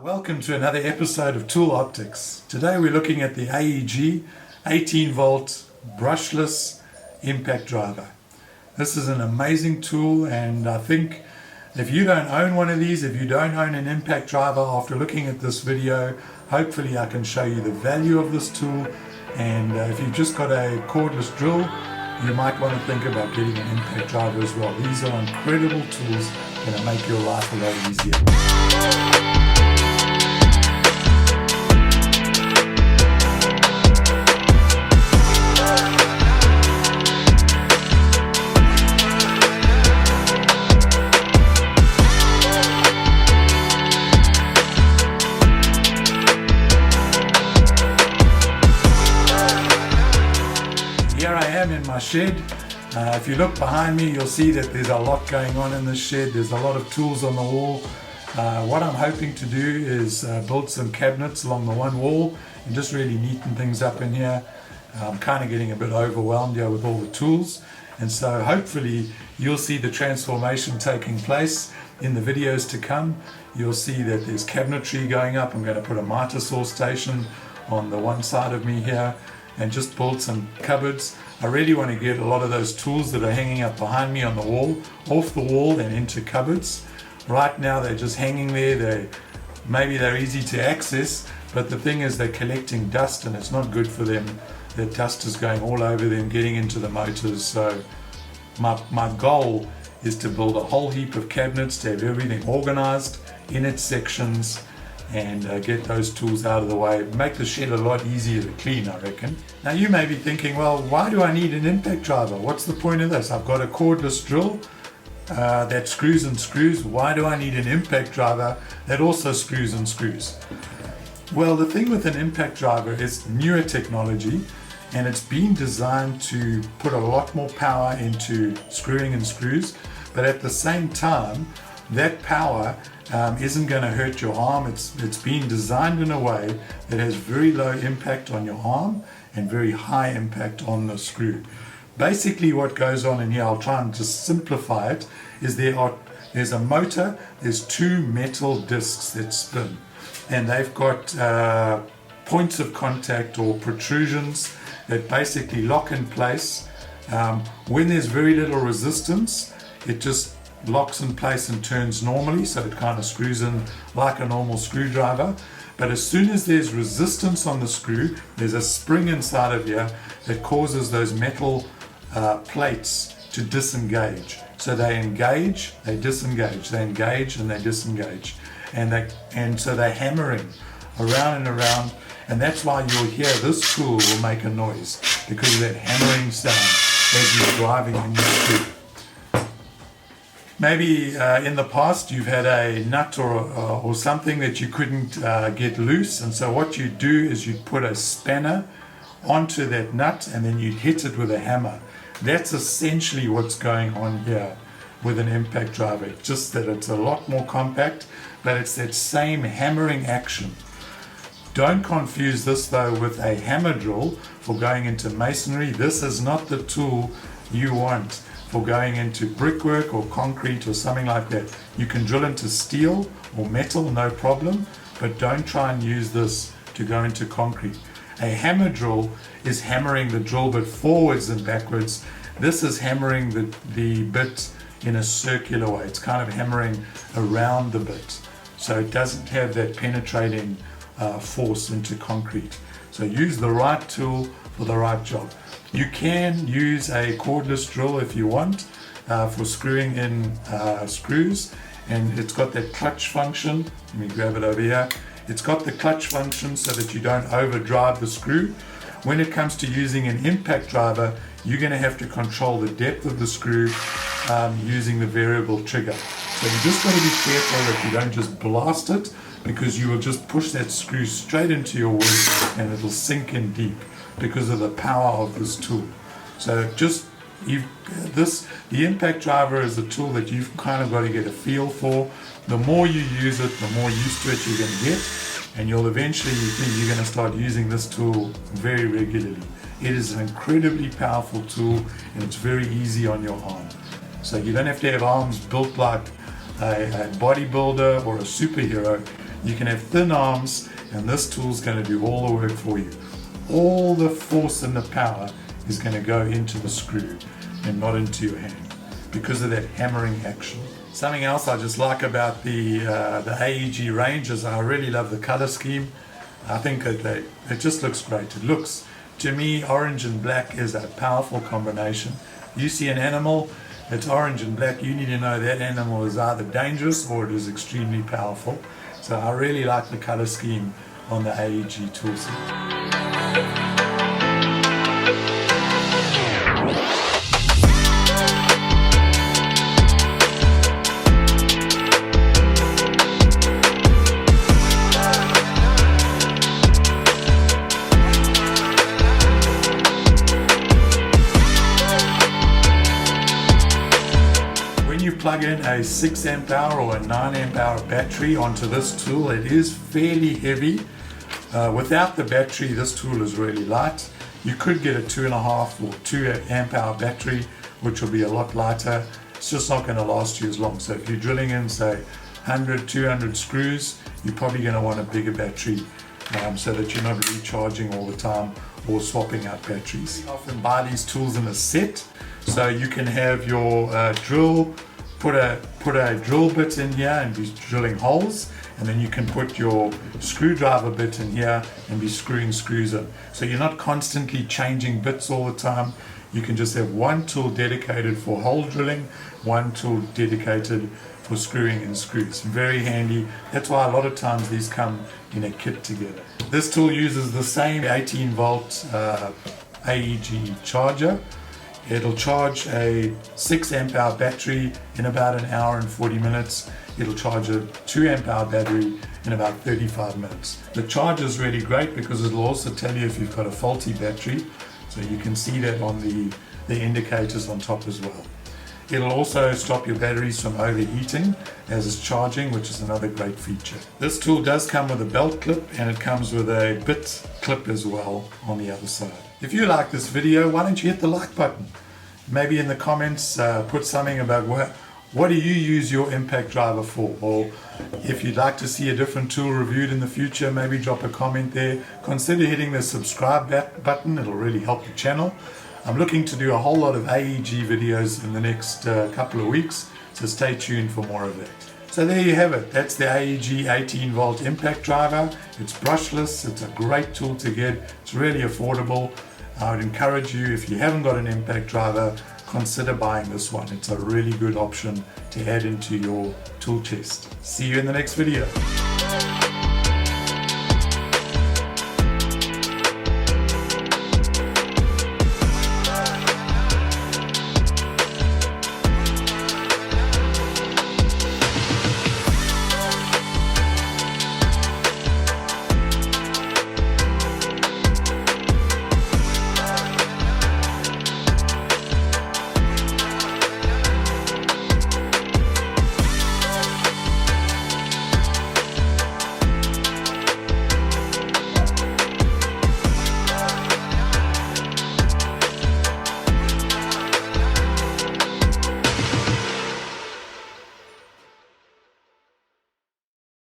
Welcome to another episode of Tool Optics. Today we're looking at the AEG 18-volt brushless impact driver. This is an amazing tool, and I think if you don't own one of these, if you don't own an impact driver, after looking at this video, hopefully I can show you the value of this tool. And if you've just got a cordless drill, you might want to think about getting an impact driver as well. These are incredible tools that will make your life a lot easier. Here I am in my shed. If you look behind me, you'll see that there's a lot going on in this shed. There's a lot of tools on the wall. What I'm hoping to do is build some cabinets along the one wall and just really neaten things up in here. I'm kind of getting a bit overwhelmed here with all the tools, and so hopefully you'll see the transformation taking place in the videos to come. You'll see that there's cabinetry going up. I'm going to put a miter saw station on the one side of me here and just build some cupboards. I really want to get a lot of those tools that are hanging up behind me on the wall off the wall and into cupboards. Right now they're just hanging there. Maybe they're easy to access, but the thing is they're collecting dust and it's not good for them. The dust is going all over them, getting into the motors. So my goal is to build a whole heap of cabinets, to have everything organized in its sections, and get those tools out of the way. Make the shed a lot easier to clean, I reckon. Now you may be thinking, well, why do I need an impact driver? What's the point of this? I've got a cordless drill that screws and screws. Why do I need an impact driver that also screws and screws? Well, the thing with an impact driver is newer technology, and it's been designed to put a lot more power into screwing and screws, but at the same time, that power isn't going to hurt your arm. It's been designed in a way that has very low impact on your arm and very high impact on the screw. Basically what goes on in here, I'll try and just simplify it, is there's a motor, there's two metal discs that spin, and they've got points of contact or protrusions that basically lock in place. When there's very little resistance, it just locks in place and turns normally, so it kind of screws in like a normal screwdriver. But as soon as there's resistance on the screw, there's a spring inside of here that causes those metal plates to disengage. So they engage, they disengage, they engage and they disengage, and so they're hammering around and around, and that's why you'll hear this tool will make a noise, because of that hammering sound as you're driving in your screw. Maybe in the past you've had a nut or something that you couldn't get loose, and so what you do is you put a spanner onto that nut and then you hit it with a hammer. That's essentially what's going on here with an impact driver. It's just that it's a lot more compact, but it's that same hammering action. Don't confuse this though with a hammer drill for going into masonry. This is not the tool you want for going into brickwork or concrete or something like that. You can drill into steel or metal, no problem, but don't try and use this to go into concrete. A hammer drill is hammering the drill bit forwards and backwards. This is hammering the bit in a circular way. It's kind of hammering around the bit, so it doesn't have that penetrating force into concrete. So use the right tool for the right job. You can use a cordless drill if you want for screwing in screws, and it's got that clutch function. Let me grab it over here. It's got the clutch function so that you don't overdrive the screw. When it comes to using an impact driver, you're going to have to control the depth of the screw using the variable trigger. So you just got to be careful that you don't just blast it, because you will just push that screw straight into your wood and it'll sink in deep because of the power of this tool. So the impact driver is a tool that you've kind of got to get a feel for. The more you use it, the more used to it you're going to get, and you're going to start using this tool very regularly. It is an incredibly powerful tool, and it's very easy on your arm. So you don't have to have arms built like a bodybuilder or a superhero You can have thin arms, and this tool is going to do all the work for you. All the force and the power is going to go into the screw and not into your hand because of that hammering action. Something else I just like about the AEG range is I really love the color scheme. I think it just looks great. It looks, to me, orange and black is a powerful combination. You see an animal, it's orange and black, you need to know that animal is either dangerous or it is extremely powerful. So I really like the color scheme on the AEG toolset. Plug in a 6 amp hour or a 9 amp hour battery onto this tool. It is fairly heavy. Without the battery, this tool is really light. You could get a 2.5 or 2 amp hour battery, which will be a lot lighter. It's just not going to last you as long. So if you're drilling in, say, 100, 200 screws, you're probably going to want a bigger battery so that you're not recharging all the time or swapping out batteries. I often buy these tools in a set, so you can have your drill, put a drill bit in here and be drilling holes, and then you can put your screwdriver bit in here and be screwing screws in. So you're not constantly changing bits all the time. You can just have one tool dedicated for hole drilling, one tool dedicated for screwing in screws. Very handy. That's why a lot of times these come in a kit together. This tool uses the same 18 volt AEG charger. It'll charge a 6 amp hour battery in about an hour and 40 minutes. It'll charge a 2 amp hour battery in about 35 minutes. The charger is really great because it'll also tell you if you've got a faulty battery. So you can see that on the indicators on top as well. It'll also stop your batteries from overheating as it's charging, which is another great feature. This tool does come with a belt clip, and it comes with a bit clip as well on the other side. If you like this video, why don't you hit the like button? Maybe in the comments put something about what do you use your impact driver for? Or if you'd like to see a different tool reviewed in the future, maybe drop a comment there. Consider hitting the subscribe button, it'll really help the channel. I'm looking to do a whole lot of AEG videos in the next couple of weeks, so stay tuned for more of that. So there you have it. That's the AEG 18 volt impact driver. It's brushless. It's a great tool to get. It's really affordable. I would encourage you, if you haven't got an impact driver, consider buying this one. It's a really good option to add into your tool chest. See you in the next video.